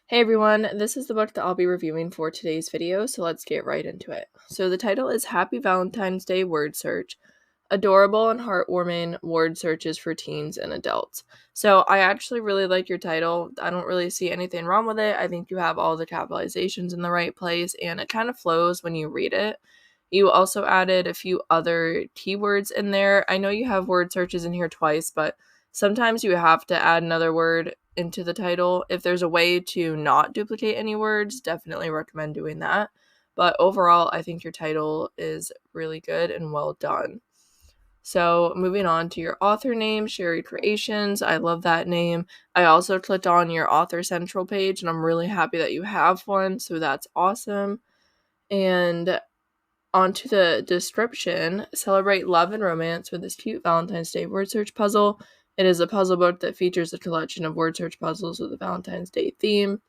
Hey everyone, this is the book that I'll be reviewing for today's video, so let's get right into it. So the title is Happy Valentine's Day Word Search, Adorable and Heartwarming Word Searches for Teens and Adults. So I actually really like your title. I don't really see anything wrong with it. I think you have all the capitalizations in the right place, and it kind of flows when you read it. You also added a few other keywords in there. I know you have word searches in here twice, but sometimes you have to add another word into the title. If there's a way to not duplicate any words, definitely recommend doing that. But overall, I think your title is really good and well done. So moving on to your author name, Sherry Creations. I love that name. I also clicked on your author central page and I'm really happy that you have one. So that's awesome. And onto the description, celebrate love and romance with this cute Valentine's Day word search puzzle. It is a puzzle book that features a collection of word search puzzles with a Valentine's Day theme.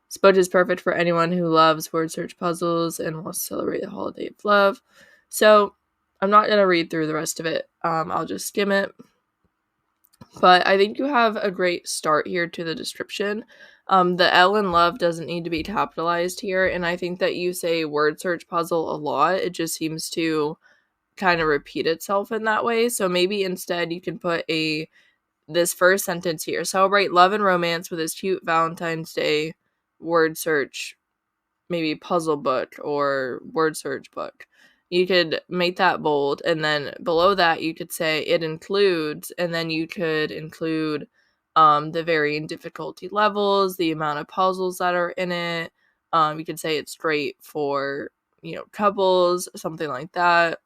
This book is perfect for anyone who loves word search puzzles and wants to celebrate the holiday of love. So I'm not going to read through the rest of it. I'll just skim it. But I think you have a great start here to the description. The L in love doesn't need to be capitalized here, and I think that you say word search puzzle a lot. It just seems to kind of repeat itself in that way. So maybe instead you can put this first sentence here. Celebrate love and romance with this cute Valentine's Day word search, maybe puzzle book or word search book. You could make that bold, and then below that you could say it includes, and then you could include the varying difficulty levels, the amount of puzzles that are in it. You could say it's great for, couples, something like that.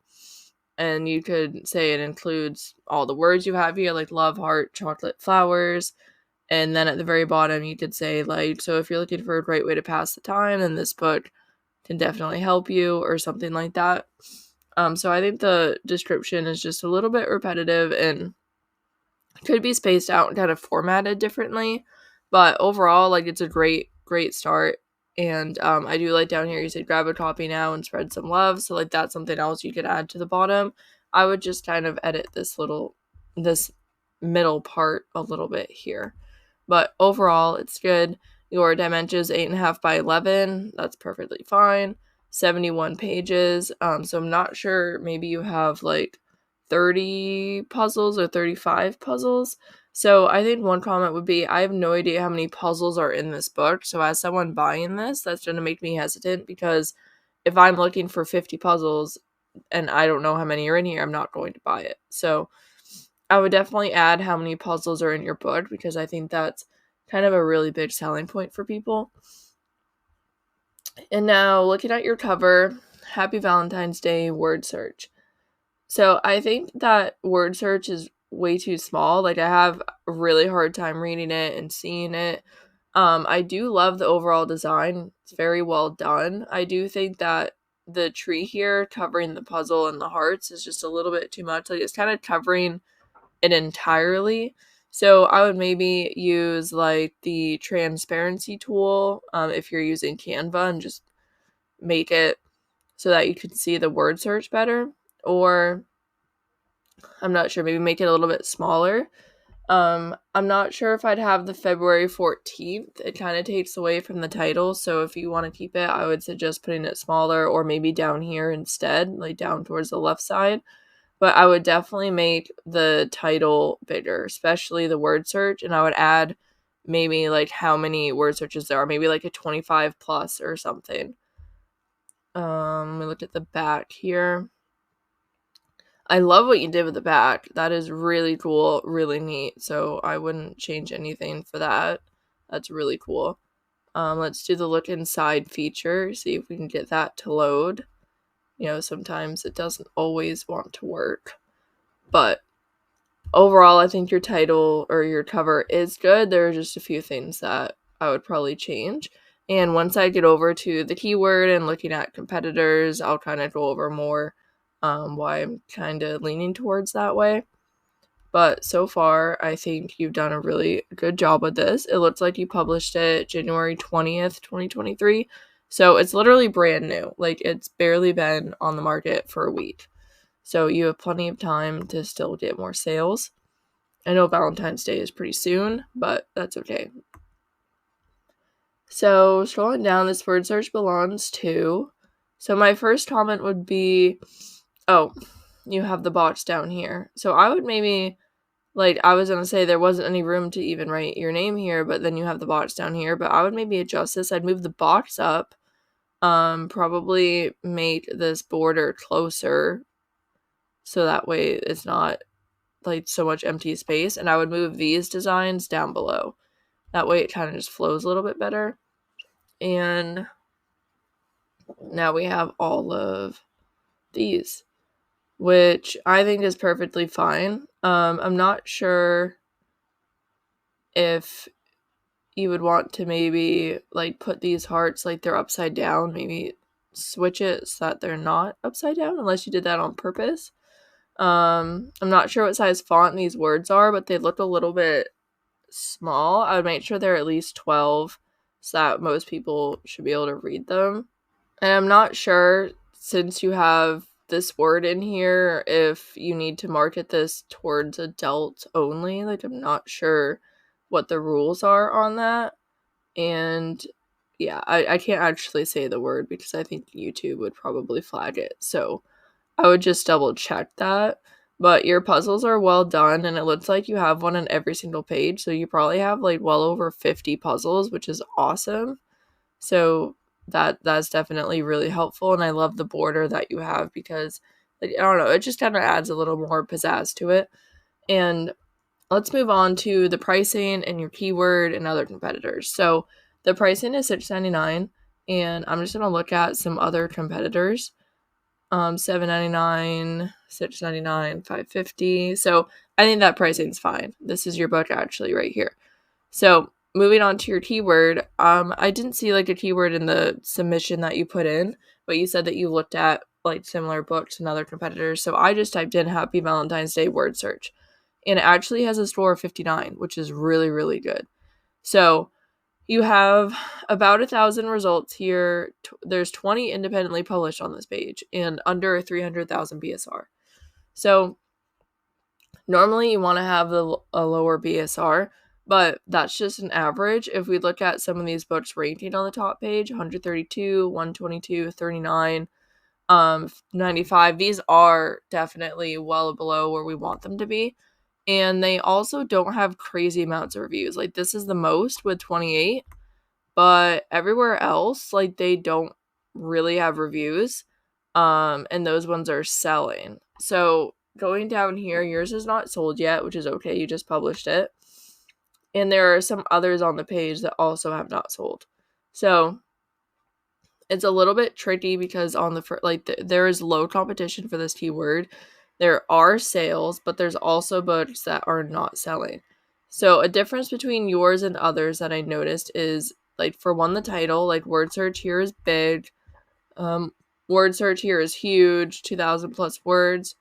And you could say it includes all the words you have here, like love, heart, chocolate, flowers. And then at the very bottom, you could say, like, so if you're looking for a great way to pass the time, then this book can definitely help you, or something like that. So I think the description is just a little bit repetitive and could be spaced out and kind of formatted differently. But overall, like, it's a great, great start. And I do like down here, you said grab a copy now and spread some love. So, like, that's something else you could add to the bottom. I would just kind of edit this middle part a little bit here. But overall, it's good. Your dimensions 8.5 by 11. That's perfectly fine. 71 pages. So I'm not sure. Maybe you have like 30 puzzles or 35 puzzles. So I think one comment would be, I have no idea how many puzzles are in this book. So as someone buying this, that's going to make me hesitant, because if I'm looking for 50 puzzles and I don't know how many are in here, I'm not going to buy it. So I would definitely add how many puzzles are in your book, because I think that's kind of a really big selling point for people. And now looking at your cover, Happy Valentine's Day word search. So I think that word search is way too small. Like, I have a really hard time reading it and seeing it. I do love the overall design. It's very well done. I do think that the tree here covering the puzzle and the hearts is just a little bit too much. Like, it's kind of covering it entirely. So I would maybe use like the transparency tool if you're using Canva, and just make it so that you can see the word search better. Or I'm not sure, maybe make it a little bit smaller. I'm not sure if I'd have the February 14th. It kind of takes away from the title. So if you want to keep it, I would suggest putting it smaller, or maybe down here instead, like down towards the left side. But I would definitely make the title bigger, especially the word search. And I would add maybe like how many word searches there are, maybe like a 25 plus or something. Let me look at the back here. I love what you did with the back. That is really cool, really neat. So I wouldn't change anything for that. That's really cool. Let's do the look inside feature, see if we can get that to load. Sometimes it doesn't always want to work. But overall, I think your title or your cover is good. There are just a few things that I would probably change. And once I get over to the keyword and looking at competitors, I'll kind of go over more why I'm kind of leaning towards that way. But so far, I think you've done a really good job with this. It looks like you published it January 20th, 2023. So it's literally brand new. Like, it's barely been on the market for a week. So you have plenty of time to still get more sales. I know Valentine's Day is pretty soon, but that's okay. So scrolling down, this word search belongs to. So my first comment would be, oh, you have the box down here. So I would maybe, like, I was going to say there wasn't any room to even write your name here, but then you have the box down here. But I would maybe adjust this. I'd move the box up. Probably make this border closer so that way it's not like so much empty space. And I would move these designs down below. That way it kind of just flows a little bit better. And now we have all of these, which I think is perfectly fine. I'm not sure if you would want to maybe like put these hearts like they're upside down, maybe switch it so that they're not upside down, unless you did that on purpose. I'm not sure what size font these words are, but they look a little bit small. I would make sure they're at least 12 so that most people should be able to read them. And I'm not sure, since you have this word in here, if you need to market this towards adults only. Like, I'm not sure what the rules are on that. And yeah, I can't actually say the word because I think YouTube would probably flag it. So I would just double check that. But your puzzles are well done, and it looks like you have one on every single page. So you probably have like well over 50 puzzles, which is awesome. So that's definitely really helpful, and I love the border that you have because, like, I don't know, it just kind of adds a little more pizzazz to it. And let's move on to the pricing and your keyword and other competitors. So the pricing is $6.99, and I'm just gonna look at some other competitors. $7.99, $6.99, $5.50. So I think that pricing's fine. This is your book actually right here. So moving on to your keyword, I didn't see like a keyword in the submission that you put in, but you said that you looked at like similar books and other competitors. So I just typed in Happy Valentine's Day word search, and it actually has a score of 59, which is really, really good. So you have about 1,000 results here. There's 20 independently published on this page and under 300,000 BSR. So normally you want to have a lower BSR, but that's just an average. If we look at some of these books ranking on the top page, 132, 122, 39, 95, these are definitely well below where we want them to be. And they also don't have crazy amounts of reviews. Like, this is the most with 28, but everywhere else, like, they don't really have reviews. And those ones are selling. So going down here, yours is not sold yet, which is okay. You just published it. And there are some others on the page that also have not sold. So it's a little bit tricky because on the there is low competition for this keyword. There are sales, but there's also books that are not selling. So a difference between yours and others that I noticed is, like, for one, the title, like, word search here is big. Word search here is huge, 2,000 plus words.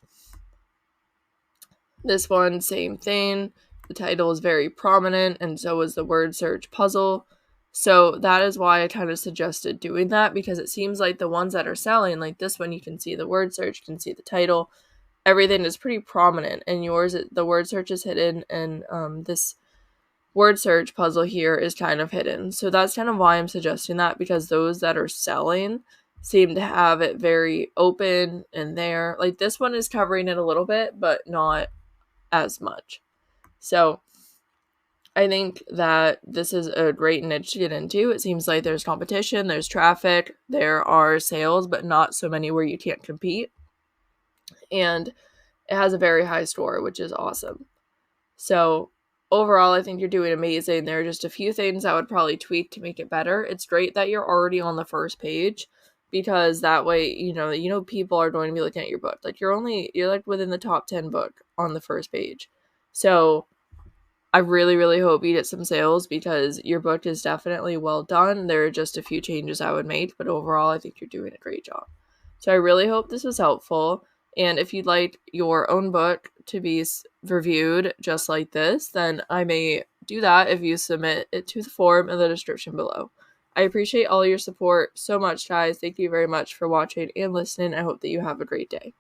This one, same thing. The title is very prominent, and so is the word search puzzle. So that is why I kind of suggested doing that, because it seems like the ones that are selling, like this one, you can see the word search, you can see the title, everything is pretty prominent, and yours, the word search is hidden, and this word search puzzle here is kind of hidden. So that's kind of why I'm suggesting that, because those that are selling seem to have it very open and there. Like, this one is covering it a little bit, but not as much. So I think that this is a great niche to get into. It seems like there's competition, there's traffic, there are sales, but not so many where you can't compete. And it has a very high score, which is awesome. So overall, I think you're doing amazing. There are just a few things I would probably tweak to make it better. It's great that you're already on the first page, because that way, you know, people are going to be looking at your book. Like, you're like within the top 10 book on the first page. So I really, really hope you get some sales, because your book is definitely well done. There are just a few changes I would make, but overall, I think you're doing a great job. So I really hope this was helpful. And if you'd like your own book to be reviewed just like this, then I may do that if you submit it to the form in the description below. I appreciate all your support so much, guys. Thank you very much for watching and listening. I hope that you have a great day.